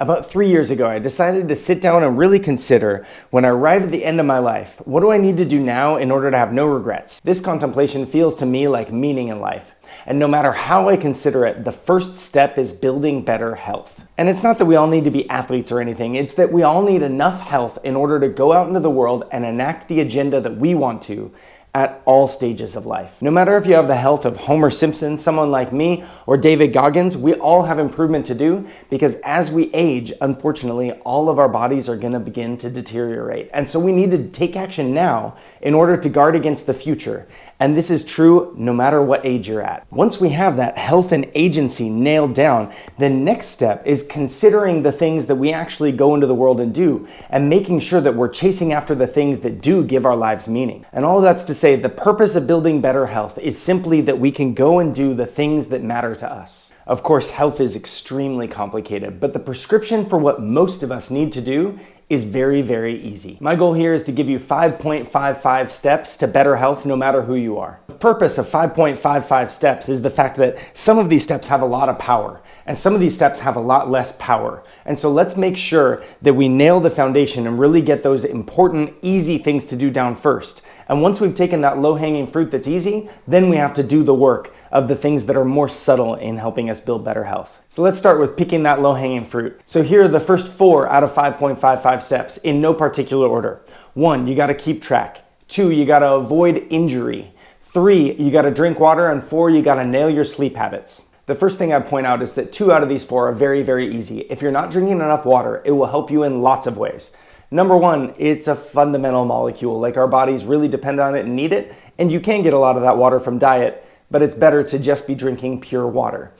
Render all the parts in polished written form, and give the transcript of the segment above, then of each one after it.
About 3 years ago, I decided to sit down and really consider, when I arrive at the end of my life, what do I need to do now in order to have no regrets? This contemplation feels to me like meaning in life. And no matter how I consider it, the first step is building better health. And it's not that we all need to be athletes or anything, it's that we all need enough health in order to go out into the world and enact the agenda that we want to at all stages of life. No matter if you have the health of Homer Simpson, someone like me, or David Goggins, we all have improvement to do because as we age, unfortunately, all of our bodies are gonna begin to deteriorate. And so we need to take action now in order to guard against the future. And this is true no matter what age you're at. Once we have that health and agency nailed down, the next step is considering the things that we actually go into the world and do, and making sure that we're chasing after the things that do give our lives meaning. And all of that's to say, the purpose of building better health is simply that we can go and do the things that matter to us. Of course, health is extremely complicated, but the prescription for what most of us need to do is very, very easy. My goal here is to give you 5.55 steps to better health no matter who you are. The purpose of 5.55 steps is the fact that some of these steps have a lot of power and some of these steps have a lot less power. And so let's make sure that we nail the foundation and really get those important, easy things to do down first. And once we've taken that low-hanging fruit that's easy, then we have to do the work of the things that are more subtle in helping us build better health. So let's start with picking that low-hanging fruit. So here are the first 4 out of 5.55 steps in no particular order. 1, you gotta keep track. 2, you gotta avoid injury. 3, you gotta drink water. And 4, you gotta nail your sleep habits. The first thing I'd point out is that 2 out of these 4 are very, very easy. If you're not drinking enough water, it will help you in lots of ways. Number 1, it's a fundamental molecule. Like our bodies really depend on it and need it. And you can get a lot of that water from diet, but it's better to just be drinking pure water.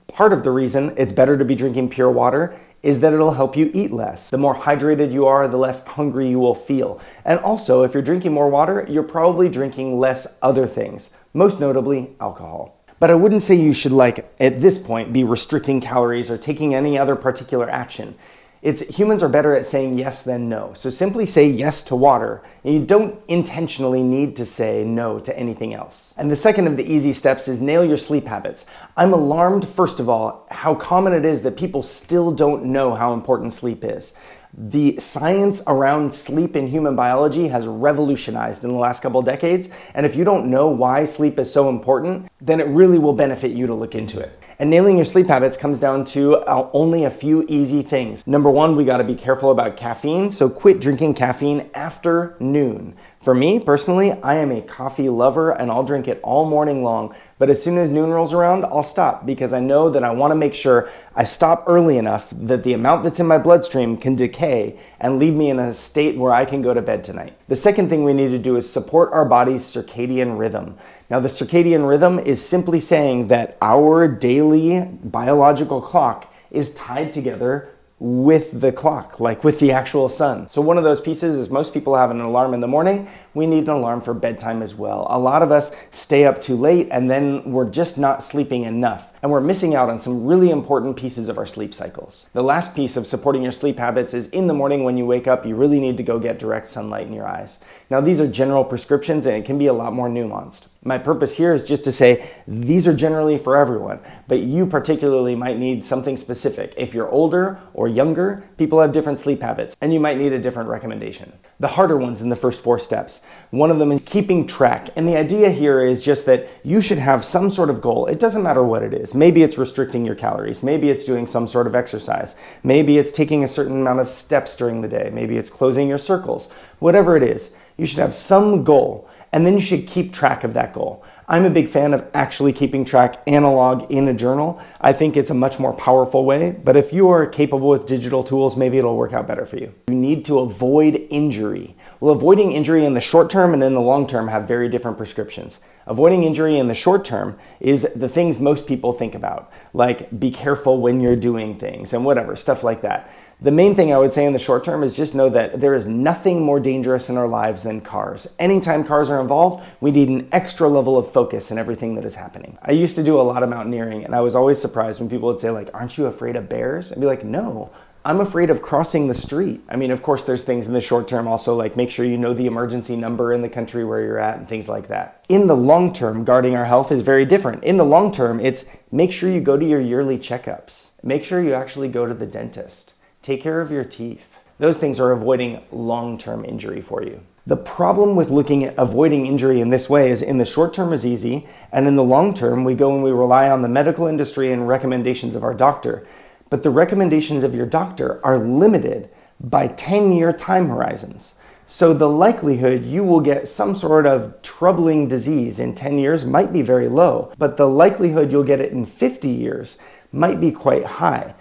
Part of the reason it's better to be drinking pure water is that it'll help you eat less. The more hydrated you are, the less hungry you will feel. And also, if you're drinking more water, you're probably drinking less other things, most notably alcohol. But I wouldn't say you should, at this point, be restricting calories or taking any other particular action. Humans are better at saying yes than no. So simply say yes to water, and you don't intentionally need to say no to anything else. And the second of the easy steps is nail your sleep habits. I'm alarmed, first of all, how common it is that people still don't know how important sleep is. The science around sleep in human biology has revolutionized in the last couple of decades, and if you don't know why sleep is so important, then it really will benefit you to look into it. And nailing your sleep habits comes down to only a few easy things. Number 1, we gotta be careful about caffeine, so quit drinking caffeine after noon. For me, personally, I am a coffee lover and I'll drink it all morning long, but as soon as noon rolls around, I'll stop because I know that I wanna make sure I stop early enough that the amount that's in my bloodstream can decay and leave me in a state where I can go to bed tonight. The second thing we need to do is support our body's circadian rhythm. Now, the circadian rhythm is simply saying that our daily biological clock is tied together with the clock, like with the actual sun. So one of those pieces is most people have an alarm in the morning. We need an alarm for bedtime as well. A lot of us stay up too late and then we're just not sleeping enough. And we're missing out on some really important pieces of our sleep cycles. The last piece of supporting your sleep habits is in the morning when you wake up, you really need to go get direct sunlight in your eyes. Now, these are general prescriptions and it can be a lot more nuanced. My purpose here is just to say these are generally for everyone, but you particularly might need something specific. If you're older or younger, people have different sleep habits and you might need a different recommendation. The harder ones in the first 4 steps. One of them is keeping track. And the idea here is just that you should have some sort of goal. It doesn't matter what it is. Maybe it's restricting your calories. Maybe it's doing some sort of exercise. Maybe it's taking a certain amount of steps during the day. Maybe it's closing your circles. Whatever it is, you should have some goal. And then you should keep track of that goal. I'm a big fan of actually keeping track analog in a journal. I think it's a much more powerful way, but if you are capable with digital tools, maybe it'll work out better for you. You need to avoid injury. Well, avoiding injury in the short term and in the long term have very different prescriptions. Avoiding injury in the short term is the things most people think about, like be careful when you're doing things and whatever, stuff like that. The main thing I would say in the short term is just know that there is nothing more dangerous in our lives than cars. Anytime cars are involved, we need an extra level of focus in everything that is happening. I used to do a lot of mountaineering and I was always surprised when people would say aren't you afraid of bears? I'd be like, no, I'm afraid of crossing the street. I mean, of course, there's things in the short term also, like make sure you know the emergency number in the country where you're at and things like that. In the long term, guarding our health is very different. In the long term, it's make sure you go to your yearly checkups. make sure you actually go to the dentist. Take care of your teeth. Those things are avoiding long-term injury for you. The problem with looking at avoiding injury in this way is in the short term is easy, and in the long term, we go and we rely on the medical industry and recommendations of our doctor. But the recommendations of your doctor are limited by 10-year time horizons. So the likelihood you will get some sort of troubling disease in 10 years might be very low, but the likelihood you'll get it in 50 years might be quite high.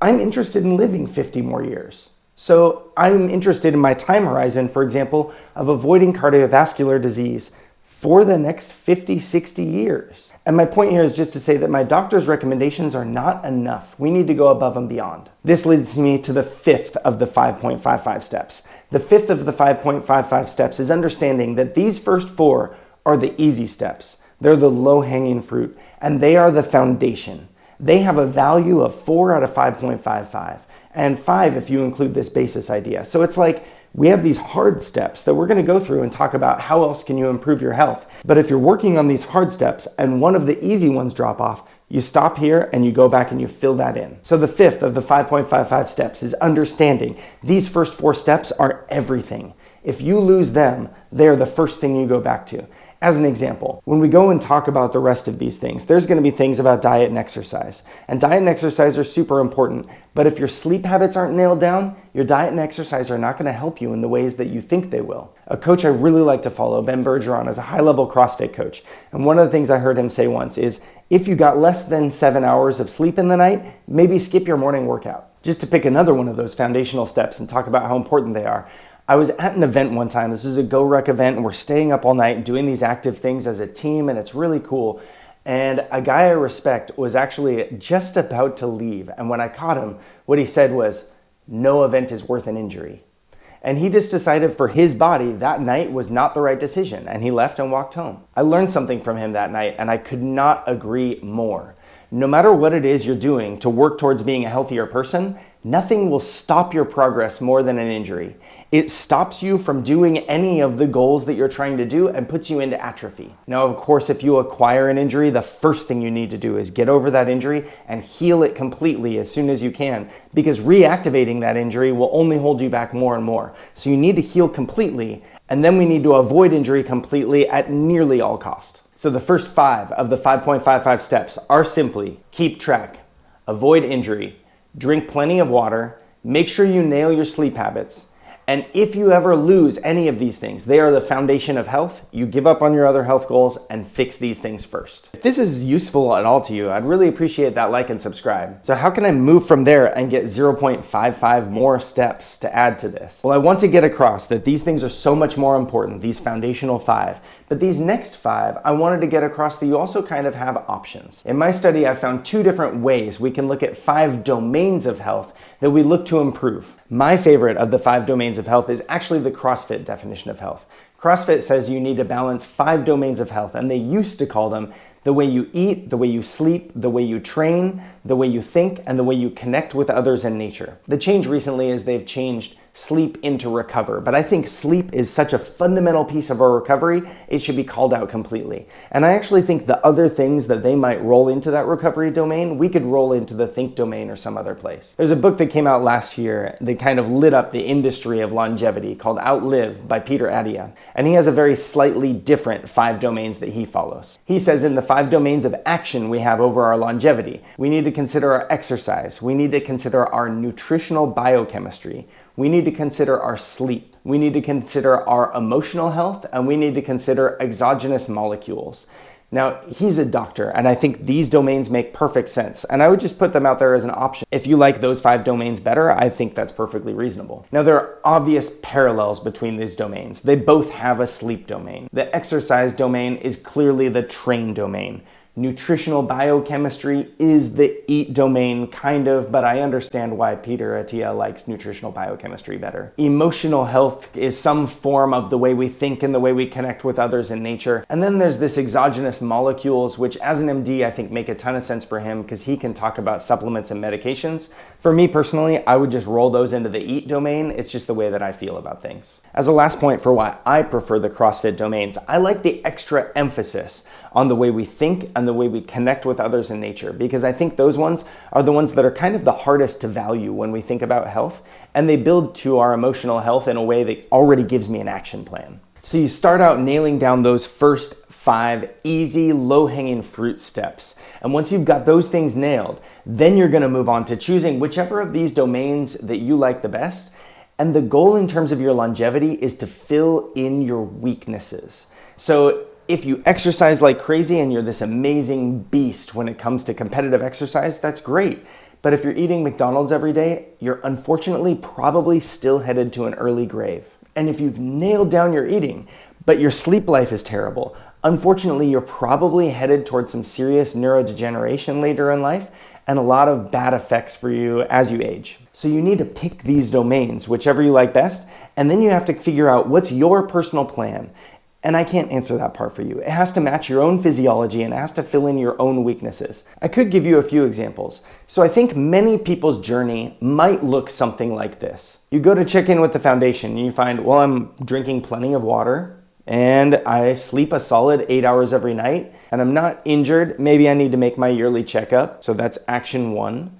I'm interested in living 50 more years. So I'm interested in my time horizon, for example, of avoiding cardiovascular disease for the next 50, 60 years. And my point here is just to say that my doctor's recommendations are not enough. We need to go above and beyond. This leads me to the fifth of the 5.55 steps. The fifth of the 5.55 steps is understanding that these first four are the easy steps. They're the low-hanging fruit, and they are the foundation. They have a value of 4 out of 5.55. And 5 if you include this basis idea. So it's like we have these hard steps that we're going to go through and talk about how else can you improve your health. But if you're working on these hard steps and one of the easy ones drop off, you stop here and you go back and you fill that in. So the fifth of the 5.55 steps is understanding these first 4 steps are everything. If you lose them, they're the first thing you go back to. As an example, when we go and talk about the rest of these things, there's going to be things about diet and exercise. And diet and exercise are super important, but if your sleep habits aren't nailed down, your diet and exercise are not going to help you in the ways that you think they will. A coach I really like to follow, Ben Bergeron, is a high-level CrossFit coach. And one of the things I heard him say once is, if you got less than 7 hours of sleep in the night, maybe skip your morning workout. Just to pick another one of those foundational steps and talk about how important they are. I was at an event one time, this was a GoRuck event, and we're staying up all night and doing these active things as a team, and it's really cool. And a guy I respect was actually just about to leave. And when I caught him, what he said was, no event is worth an injury. And he just decided for his body that night was not the right decision, and he left and walked home. I learned something from him that night, and I could not agree more. No matter what it is you're doing to work towards being a healthier person, nothing will stop your progress more than an injury. It stops you from doing any of the goals that you're trying to do and puts you into atrophy. Now, of course, if you acquire an injury, the first thing you need to do is get over that injury and heal it completely as soon as you can, because reactivating that injury will only hold you back more and more. So you need to heal completely, and then we need to avoid injury completely at nearly all cost. So the first 5 of the 5.55 steps are simply keep track, avoid injury, drink plenty of water, make sure you nail your sleep habits, and if you ever lose any of these things, they are the foundation of health. You give up on your other health goals and fix these things first. If this is useful at all to you, I'd really appreciate that like and subscribe. So how can I move from there and get 0.55 more steps to add to this? Well, I want to get across that these things are so much more important, these foundational 5. But these next 5, I wanted to get across that you also kind of have options. In my study, I found 2 different ways we can look at 5 domains of health that we look to improve. My favorite of the 5 domains of health is actually the CrossFit definition of health. CrossFit says you need to balance 5 domains of health, and they used to call them the way you eat, the way you sleep, the way you train, the way you think, and the way you connect with others in nature. The change recently is they've changed sleep into recover, but I think sleep is such a fundamental piece of our recovery, it should be called out completely. And I actually think the other things that they might roll into that recovery domain, we could roll into the think domain or some other place. There's a book that came out last year that kind of lit up the industry of longevity called Outlive by Peter Attia. And he has a very slightly different 5 domains that he follows. He says in the 5 domains of action we have over our longevity, we need to consider our exercise, we need to consider our nutritional biochemistry, we need to consider our sleep, we need to consider our emotional health, and we need to consider exogenous molecules. Now, he's a doctor, and I think these domains make perfect sense, and I would just put them out there as an option. If you like those 5 domains better, I think that's perfectly reasonable. Now, there are obvious parallels between these domains. They both have a sleep domain. The exercise domain is clearly the train domain. Nutritional biochemistry is the eat domain, kind of, but I understand why Peter Attia likes nutritional biochemistry better. Emotional health is some form of the way we think and the way we connect with others in nature. And then there's this exogenous molecules, which as an MD, I think make a ton of sense for him because he can talk about supplements and medications. For me personally, I would just roll those into the eat domain. It's just the way that I feel about things. As a last point for why I prefer the CrossFit domains, I like the extra emphasis on the way we think and the way we connect with others in nature, because I think those ones are the ones that are kind of the hardest to value when we think about health, and they build to our emotional health in a way that already gives me an action plan. So you start out nailing down those first 5 easy, low-hanging fruit steps. And once you've got those things nailed, then you're gonna move on to choosing whichever of these domains that you like the best. And the goal in terms of your longevity is to fill in your weaknesses. So if you exercise like crazy and you're this amazing beast when it comes to competitive exercise, that's great. But if you're eating McDonald's every day, you're unfortunately probably still headed to an early grave. And if you've nailed down your eating, but your sleep life is terrible, unfortunately, you're probably headed towards some serious neurodegeneration later in life and a lot of bad effects for you as you age. So you need to pick these domains, whichever you like best, and then you have to figure out what's your personal plan. And I can't answer that part for you. It has to match your own physiology and it has to fill in your own weaknesses. I could give you a few examples. So I think many people's journey might look something like this. You go to check in with the foundation and you find, well, I'm drinking plenty of water and I sleep a solid 8 hours every night and I'm not injured. Maybe I need to make my yearly checkup. So that's action 1.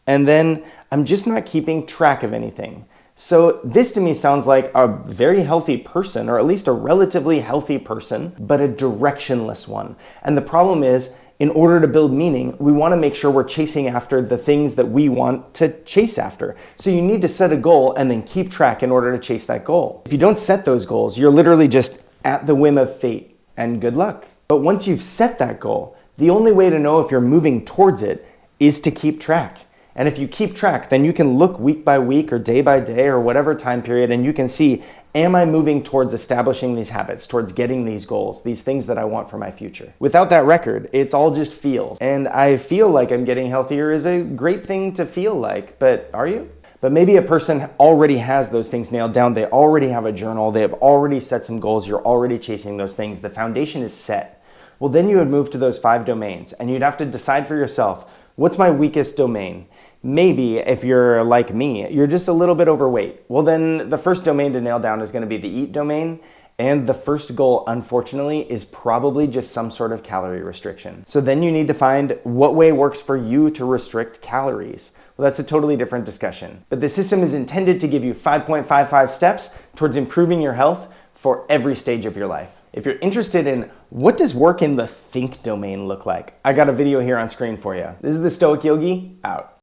And then I'm just not keeping track of anything. So this to me sounds like a very healthy person, or at least a relatively healthy person, but a directionless one. And the problem is, in order to build meaning, we want to make sure we're chasing after the things that we want to chase after. So you need to set a goal and then keep track in order to chase that goal. If you don't set those goals, you're literally just at the whim of fate, and good luck. But once you've set that goal, the only way to know if you're moving towards it is to keep track. And if you keep track, then you can look week by week or day by day or whatever time period, and you can see, am I moving towards establishing these habits, towards getting these goals, these things that I want for my future? Without that record, it's all just feels. And I feel like I'm getting healthier is a great thing to feel like, but are you? But maybe a person already has those things nailed down. They already have a journal. They have already set some goals. You're already chasing those things. The foundation is set. Well, then you would move to those 5 domains and you'd have to decide for yourself, what's my weakest domain? Maybe if you're like me, you're just a little bit overweight. Well, then the first domain to nail down is going to be the eat domain. And the first goal, unfortunately, is probably just some sort of calorie restriction. So then you need to find what way works for you to restrict calories. Well, that's a totally different discussion. But the system is intended to give you 5.55 steps towards improving your health for every stage of your life. If you're interested in what does work in the think domain look like, I got a video here on screen for you. This is the Stoic Yogi, out.